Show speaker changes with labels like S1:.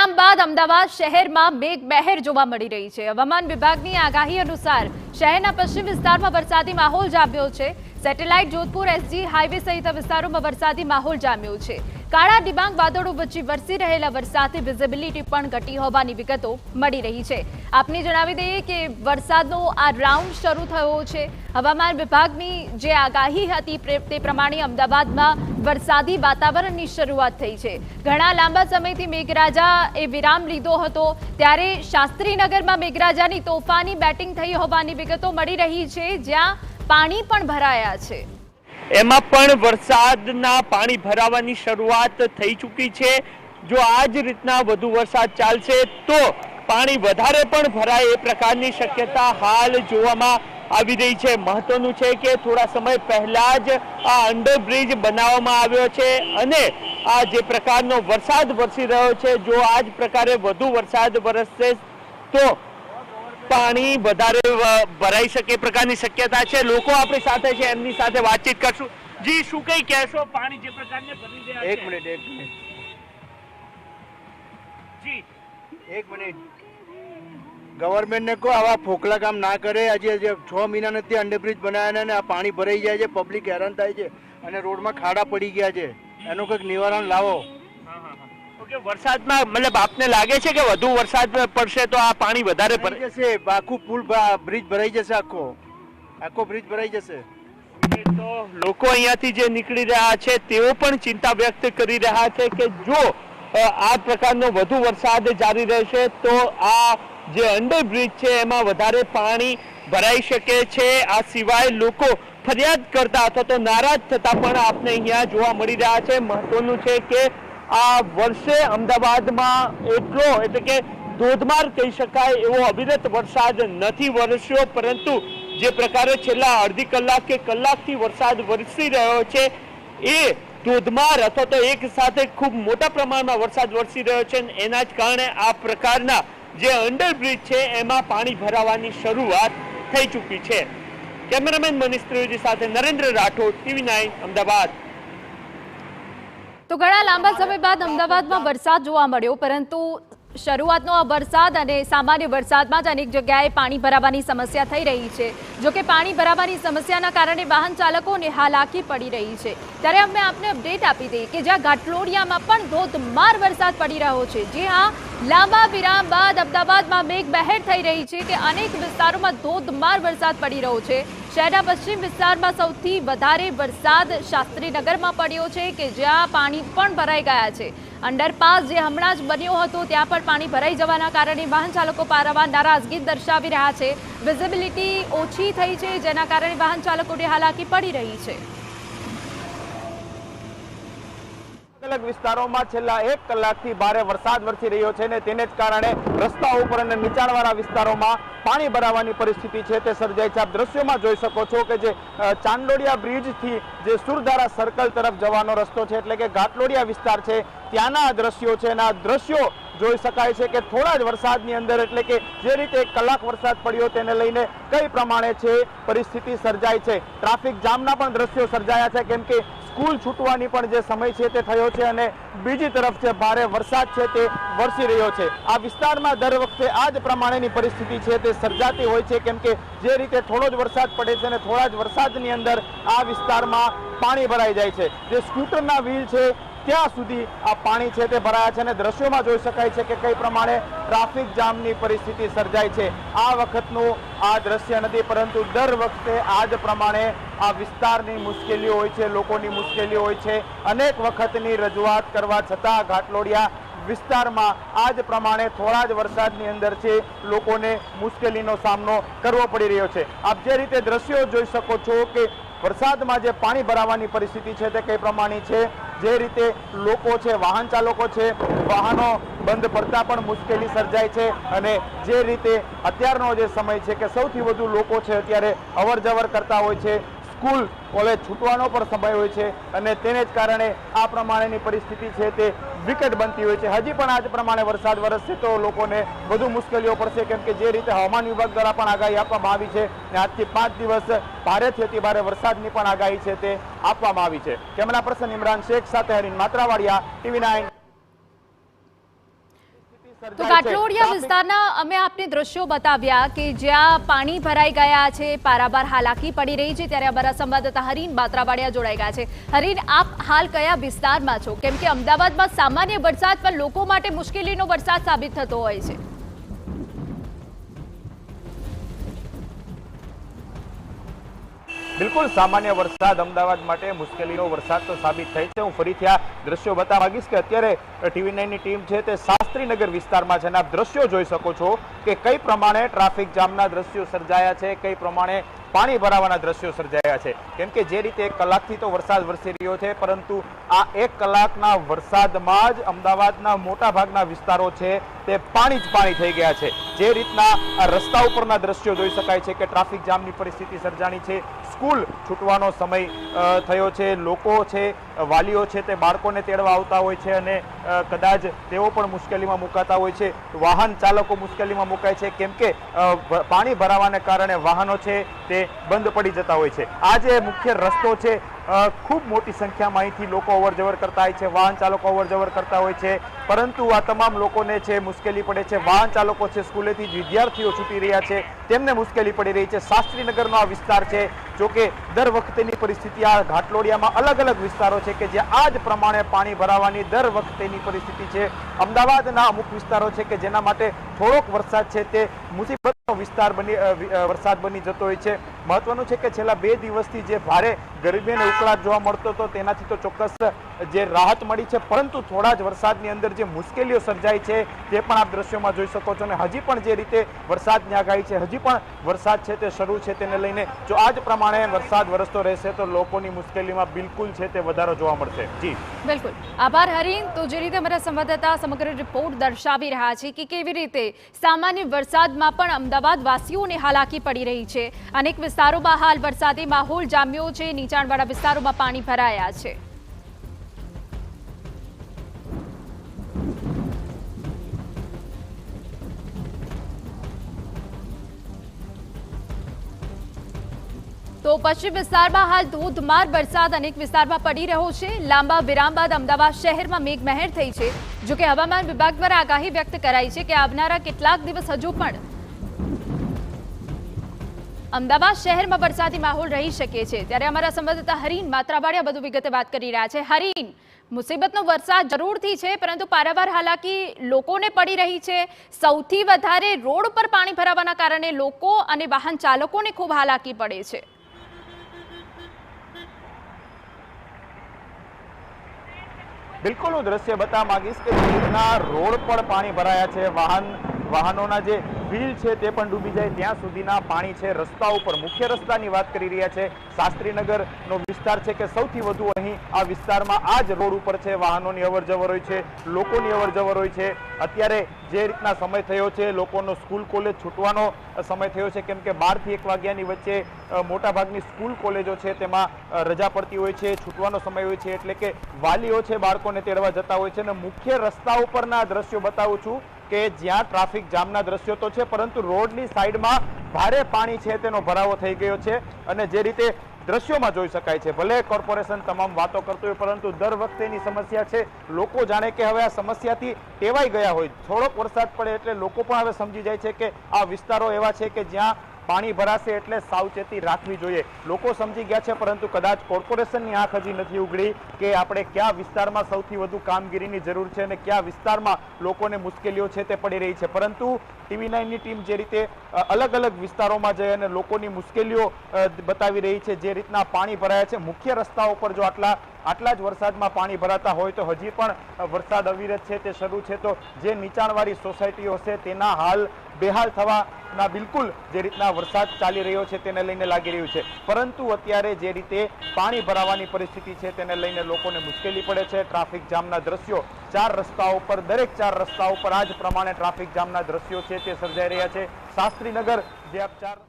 S1: વિરામ બાદ અમદાવાદ શહેરમાં મેઘમહેર જોવા મળી રહી છે। હવામાન વિભાગની આગાહી અનુસાર શહેરના પશ્ચિમ વિસ્તારમાં વરસાદી માહોલ જામ્યો છે। સેટેલાઇટ જોધપુર એસજી હાઈવે સહિત વિસ્તારોમાં વરસાદી માહોલ જામ્યો છે। કાળા ડિબાંગ વાદળો વચ્ચે વરસી રહેલા વરસાદથી વિઝિબિલિટી પણ ઘટી હોવાની વિગતો મળી રહી છે। આપને જણાવી દઈએ કે વરસાદનો આ રાઉન્ડ શરૂ થયો છે। હવામાન વિભાગની જે આગાહી હતી તે પ્રમાણે અમદાવાદમાં વરસાદી વાતાવરણની શરૂઆત થઈ છે। ઘણા લાંબા સમયથી મેઘરાજા એ વિરામ લીધો હતો, ત્યારે શાસ્ત્રીનગરમાં મેઘરાજાની તોફાની બેટિંગ થઈ હોવાની વિગતો મળી રહી છે, જ્યાં પાણી પણ ભરાયા છે।
S2: એમાં પણ વરસાદના પાણી ભરાવાની શરૂઆત થઈ ચૂકી છે। જો આ જ રીતના વધુ વરસાદ ચાલશે તો પાણી વધારે પણ ભરાય એ પ્રકારની શક્યતા હાલ જોવામાં આવી રહી છે। મહત્વનું છે કે થોડા સમય પહેલા જ આ અંડરબ્રિજ બનાવવામાં આવ્યો છે અને આ જે પ્રકારનો વરસાદ વરસી રહ્યો છે, જો આ જ પ્રકારે વધુ વરસાદ વરસશે તો પાણી વધારે ભરાઈ શકે પ્રકારની શક્યતા છે। લોકો આપણી સાથે છે, એમની સાથે વાતચીત કરશું। જી, શું કઈ કહેશો? પાણી જે પ્રકારને ભરી રહ્યા છે?
S3: એક મિનિટ
S2: જી,
S3: એક મિનિટ ગવર્મેન્ટ ને કહો આવા ફોકલા કામ ના કરે। હજી 6 મહિના નથી અંડરબ્રિજ બનાવ્યા ને આ પાણી ભરાઈ જાય છે, પબ્લિક હેરાન થાય છે અને રોડમાં ખાડા પડી ગયા છે। એનું કંઈક નિવારણ લાવો।
S2: વરસાદમાં મતલબ આપને લાગે છે કે વધુ વરસાદ પડશે તો આ પાણી વધારે ભરાઈ
S3: જશે? આખું પુલ બ્રિજ ભરાઈ જશે, આખો બ્રિજ ભરાઈ જશે।
S2: તો લોકો અહીંયાથી જે નીકળી રહ્યા છે તેઓ પણ ચિંતા વ્યક્ત કરી રહ્યા છે કે જો આ પ્રકારનો વધુ વરસાદ જારી રહેશે તો આ જે અંડરબ્રિજ છે એમાં વધારે પાણી ભરાઈ શકે છે। આ સિવાય લોકો ફરિયાદ કરતા અથવા તો નારાજ થતા પણ આપને અહીંયા જોવા મળી રહ્યા છે। મહત્વનું છે કે આ વર્ષે અમદાવાદમાં એટલે કે ધોધમાર કહી શકાય એવો અવિરત વરસાદ નથી વરસ્યો, પરંતુ જે પ્રકારે છેલ્લા અડધી કલાક કે કલાકથી વરસાદ વરસી રહ્યો છે એ ધોધમાર અથવા તો એક સાથે ખૂબ મોટા પ્રમાણમાં વરસાદ વરસી રહ્યો છે। એના જ કારણે આ પ્રકારના જે અંડરબ્રિજ છે એમાં પાણી ભરાવાની શરૂઆત થઈ ચૂકી છે। કેમેરામેન મનીષ ત્રિવેદી સાથે નરેન્દ્ર રાઠોડ, TV9 અમદાવાદ।
S1: તો ઘણા લાંબા સમય બાદ અમદાવાદમાં વરસાદ જોવા મળ્યો, પરંતુ શરૂઆતનો આ વરસાદ અને સામાન્ય વરસાદમાં જ અનેક જગ્યાએ પાણી ભરાવાની સમસ્યા થઈ રહી છે। જોકે પાણી ભરાવાની સમસ્યાના કારણે વાહન ચાલકોને હાલાકી પડી રહી છે। ત્યારે અમે આપને અપડેટ આપી દઈએ કે જ્યાં ઘાટલોડિયામાં પણ ધોધમાર વરસાદ પડી રહ્યો છે। જી હા, લાંબા વિરામ બાદ અમદાવાદમાં મેઘમહેર થઈ રહી છે કે અનેક વિસ્તારોમાં ધોધમાર વરસાદ પડી રહ્યો છે। શહેરના પશ્ચિમ વિસ્તારમાં સૌથી વધારે વરસાદ શાસ્ત્રીનગરમાં પડ્યો છે કે જ્યાં પાણી પણ ભરાઈ ગયા છે। અંડરપાસ જે હમણાં જ બન્યો હતો ત્યાં પણ પાણી ભરાઈ જવાના કારણે વાહન ચાલકો પારાવાર નારાજગી દર્શાવી રહ્યા છે। વિઝિબિલિટી ઓછી થઈ છે, જેના કારણે વાહન ચાલકોને હાલાકી પડી રહી છે।
S4: અલગ વિસ્તારોમાં છેલ્લા 1 કલાકથી ભારે વરસાદ વરસી રહ્યો છે ને તેને જ કારણે રસ્તાઓ ઉપર અને નીચાણવાળા વિસ્તારોમાં પાણી ભરાવાની પરિસ્થિતિ છે તે સર્જાઈ છે। આપ દ્રશ્યોમાં જોઈ શકો છો કે જે ચાંદલોડિયા બ્રિજથી જે સુરધારા સર્કલ તરફ જવાનો રસ્તો છે, એટલે કે ઘાટલોડિયા વિસ્તાર છે, ત્યાંના દ્રશ્યો છે અને આ દ્રશ્યો જોઈ શકાય છે કે થોડા જ વરસાદની અંદર એટલે કે જે રીતે 1 કલાક વરસાદ પડ્યો તેને લઈને કઈ પ્રમાણે છે પરિસ્થિતિ સર્જાય છે। ટ્રાફિક જામના પણ દ્રશ્યો સર્જાયા છે, કેમ કે સ્કૂલ છૂટવાની પણ જે સમય છે તે થયો છે અને બીજી તરફ છે ભારે વરસાદ છે તે વરસી રહ્યો છે। આ વિસ્તારમાં દર વખતે આ જ પ્રમાણેની પરિસ્થિતિ છે તે સર્જાતી હોય છે, કેમ કે જે રીતે થોડો જ વરસાદ પડે છે અને થોડા જ વરસાદની અંદર આ વિસ્તારમાં પાણી ભરાઈ જાય છે। જે સ્કૂટરના વ્હીલ છે ત્યાં સુધી આ પાણી છે તે ભરાયા છે અને દ્રશ્યોમાં જોઈ શકાય છે કે કઈ પ્રમાણે ટ્રાફિક જામની પરિસ્થિતિ સર્જાય છે। આ વખતનું આ દ્રશ્ય નથી, પરંતુ દર વખતે આ જ પ્રમાણે આ વિસ્તારની મુશ્કેલીઓ હોય છે, લોકોની મુશ્કેલીઓ હોય છે। અનેક વખતની રજૂઆત કરવા છતાં ઘાટલોડિયા વિસ્તારમાં આ જ પ્રમાણે થોડા જ વરસાદની અંદર છે લોકોને મુશ્કેલીનો સામનો કરવો પડી રહ્યો છે। આપ જે રીતે દ્રશ્યો જોઈ શકો છો કે વરસાદમાં જે પાણી ભરાવાની પરિસ્થિતિ છે તે કઈ પ્રમાણે છે। જે રીતે લોકો છે, વાહન ચાલકો છે, વાહનો બંધ પડતા પણ મુશ્કેલી સર્જાય છે અને જે રીતે અત્યારનો જે સમય છે કે સૌથી વધુ લોકો છે અત્યારે અવર જવર કરતા હોય છે, સ્કૂલ કોલેજ છૂટવાનો પણ સમય હોય છે અને તેને જ કારણે આ પ્રમાણેની પરિસ્થિતિ છે તે વિકટ બનતી હોય છે। હજી પણ આ જ પ્રમાણે વરસાદ વરસશે તો લોકોને વધુ મુશ્કેલીઓ પડશે, કેમ કે જે રીતે હવામાન વિભાગ દ્વારા પણ આગાહી આપવામાં આવી છે અને આજથી 5 દિવસ ભારેથી અતિ ભારે વરસાદની પણ આગાહી છે તે આપવામાં આવી છે। કેમેરા પર્સન ઇમરાન શેખ સાથે હરીન માત્રાવાડિયા, TV9।
S1: તો ઘાટલોડિયા વિસ્તારના અમે આપને દ્રશ્યો બતાવ્યા કે જ્યાં પાણી ભરાઈ ગયા છે, પારાવાર હાલાકી પડી રહી છે, ત્યારે અમારા સંવાદદાતા હરીન બાત્રાવાડિયા જોડાઈ ગયા છે. હરીન, આપ હાલ કયા વિસ્તારમાં છો? કેમ કે અમદાવાદમાં સામાન્ય વરસાદ પણ લોકો માટે મુશ્કેલીનો વરસાદ સાબિત થતો હોય છે.
S4: બિલકુલ સામાન્ય વરસાદ અમદાવાદ માટે મુશ્કેલીનો વરસાદ તો સાબિત થાય છે. હું ફરીથી આ દ્રશ્યો બતાવવા માંગીશ કે અત્યારે TV9 ની ટીમ છે તે શાસ્ત્રીનગર વિસ્તારમાં છે અને આપ દ્રશ્યો જોઈ શકો છો કે કઈ પ્રમાણે ટ્રાફિક જામના દ્રશ્યો સર્જાયા છે, કઈ પ્રમાણે પાણી ભરાવાના દ્રશ્યો સર્જાયા છે. કેમ કે જે રીતે 1 કલાકથી તો વરસાદ વરસી રહ્યો છે, પરંતુ આ 1 કલાકના વરસાદમાં જ અમદાવાદના મોટા ભાગના વિસ્તારો છે તે પાણી જ પાણી થઈ ગયા છે. જે રીતના આ રસ્તા ઉપરના દ્રશ્યો જોઈ શકાય છે કે ટ્રાફિક જામની પરિસ્થિતિ સર્જાણી છે. સ્કૂલ છૂટવાનો સમય થયો છે, લોકો છે, વાલીઓ છે તે બાળકોને તેડવા આવતા હોય છે અને કદાચ તેઓ પણ મુશ્કેલીમાં મુકાતા હોય છે. વાહન ચાલકો મુશ્કેલીમાં મુકાય છે કેમ કે પાણી ભરાવાને કારણે વાહનો છે તે બંધ પડી જતા હોય છે. આ જે મુખ્ય રસ્તો છે, ખૂબ મોટી સંખ્યામાં અહીંથી લોકો અવરજવર કરતા હોય છે, વાહન ચાલકો અવરજવર કરતા હોય છે, પરંતુ આ તમામ લોકોને છે મુશ્કેલી પડે છે. વાહન ચાલકો છે, સ્કૂલેથી જ વિદ્યાર્થીઓ છૂટી રહ્યા છે, તેમને મુશ્કેલી પડી રહી છે. શાસ્ત્રીનગરનો આ વિસ્તાર છે, જો કે દર વખતેની પરિસ્થિતિ આ ઘાટલોડિયામાં અલગ અલગ વિસ્તારો છે કે જે આ જ પ્રમાણે પાણી ભરાવાની દર વખતેની પરિસ્થિતિ છે. અમદાવાદના અમુક વિસ્તારો છે કે જેના માટે થોડોક વરસાદ છે તે મુસીબતનો વરસાદ બની જતો હોય છે. મહત્વનું છે કે છેલ્લા 2 દિવસથી જે ભારે ગરમી અને ઉકળાટ જોવા મળતો હતો તેનાથી તો ચોક્કસ જે રાહત મળી છે, પરંતુ થોડા જ વરસાદની અંદર જે મુશ્કેલીઓ સર્જાઈ છે તે પણ આપ દ્રશ્યોમાં જોઈ શકો છો. અને હજી પણ જે રીતે વરસાદની આગાહી છે, હજી પણ વરસાદ છે તે શરૂ છે, તેને લઈને જો આ જ પ્રમાણે વરસાદ વરસતો રહેશે તો લોકોની મુશ્કેલીમાં બિલકુલ છે તે વધારો જોવા મળશે. જી
S1: બિલકુલ, આભાર હરીન. તો જે રીતે અમારા સંવાદદાતા સમગ્ર રિપોર્ટ દર્શાવી રહ્યા છે કે કેવી રીતે સામાન્ય વરસાદમાં પણ અમદાવાદ વાસીઓને હાલાકી પડી રહી છે. અનેક વિસ્તારોમાં હાલ વરસાદી માહોલ જામ્યો છે, નીચાણવાળા વિસ્તારોમાં પાણી ભરાયા છે. તો પશ્ચિમ વિસ્તારમાં હાલ ધોધમાર વરસાદ અનેક વિસ્તારમાં પડી રહ્યો છે. લાંબા વિરામ બાદ અમદાવાદ શહેરમાં મેઘમહેર થઈ છે. જોકે હવામાન વિભાગ દ્વારા આગાહી વ્યક્ત કરાઈ છે કે આવનારા કેટલાક દિવસ હજુ પણ અમદાવાદ શહેરમાં વરસાદી માહોલ રહી શકે છે. ત્યારે અમારા સંવાદદાતા હરીન બાત્રાવાડિયા વધુ વિગતે વાત કરી રહ્યા છે. હરીન, મુસીબતનો વરસાદ જરૂરથી છે, પરંતુ પારાવાર હાલાકી લોકોને પડી રહી છે. સૌથી વધારે રોડ પર પાણી ભરાવાના કારણે લોકો અને વાહન ચાલકોને ખૂબ હાલાકી પડે છે.
S4: બિલકુલ હું દ્રશ્ય બતાવવા માંગીશ કે રોડ પર પાણી ભરાયા છે. વાહનોના જે વ્હીલ છે તે પણ ડૂબી જાય ત્યાં સુધીના પાણી છે રસ્તા ઉપર. મુખ્ય રસ્તાની વાત કરી રહ્યા છે. શાસ્ત્રીનગરનો વિસ્તાર છે કે સૌથી વધુ અહીં આ વિસ્તારમાં આ જ રોડ ઉપર છે વાહનોની અવરજવર હોય છે, લોકોની અવરજવર હોય છે. અત્યારે જે રીતના સમય થયો છે, લોકોનો સ્કૂલ કોલેજ છૂટવાનો સમય થયો છે, કેમ કે 12 થી 1 વાગ્યાની વચ્ચે મોટાભાગની સ્કૂલ કોલેજો છે તેમાં રજા પડતી હોય છે, છૂટવાનો સમય હોય છે, એટલે કે વાલીઓ છે બાળકોને તેડવા જતા હોય છે. અને મુખ્ય રસ્તા ઉપરના દ્રશ્યો બતાવું છું કે જ્યાં ટ્રાફિક જામના દ્રશ્યો તો છે, પરંતુ રોડની સાઈડમાં ભારે પાણી છે તેનો ભરાવો થઈ ગયો છે. અને જે રીતે દ્રશ્યોમાં જોઈ શકાય છે, ભલે કોર્પોરેશન તમામ વાતો કરતું હોય, પરંતુ દર વખતેની સમસ્યા છે. લોકો જાણે કે હવે આ સમસ્યાથી ટેવાઈ ગયા હોય. થોડોક વરસાદ પડે એટલે લોકો પણ હવે સમજી જાય છે કે આ વિસ્તારો એવા છે કે જ્યાં પાણી ભરાશે એટલે સાવચેતી રાખવી જોઈએ. લોકો સમજી ગયા છે, પરંતુ કદાચ કોર્પોરેશનની આંખ હજી નથી ઉઘડી કે આપણે કયા વિસ્તારમાં સૌથી વધુ કામગીરીની જરૂર છે અને કયા વિસ્તારમાં લોકોને મુશ્કેલીઓ છે તે પડી રહી છે. પરંતુ TV9 ની ટીમ જે રીતે અલગ અલગ વિસ્તારોમાં જઈ અને લોકોની મુશ્કેલીઓ બતાવી રહી છે, જે રીતના પાણી ભરાયા છે મુખ્ય રસ્તાઓ પર, જો આટલા જ વરસાદમાં પાણી ભરાતા હોય તો હજી પણ વરસાદ અવિરત છે તે શરૂ છે, તો જે નીચાણવાળી સોસાયટીઓ છે તેના હાલ બેહાલ થવાના બિલકુલ જે રીતના વરસાદ ચાલી રહ્યો છે તેને લઈને લાગી રહ્યું છે. પરંતુ અત્યારે જે રીતે પાણી ભરાવાની પરિસ્થિતિ છે તેને લઈને લોકોને મુશ્કેલી પડે છે. ટ્રાફિક જામના દ્રશ્યો 4 રસ્તાઓ પર, દરેક 4 રસ્તાઓ પર આ જ પ્રમાણે ટ્રાફિક જામના દ્રશ્યો છે તે સર્જાઈ રહ્યા છે. શાસ્ત્રીનગર જે આપ 4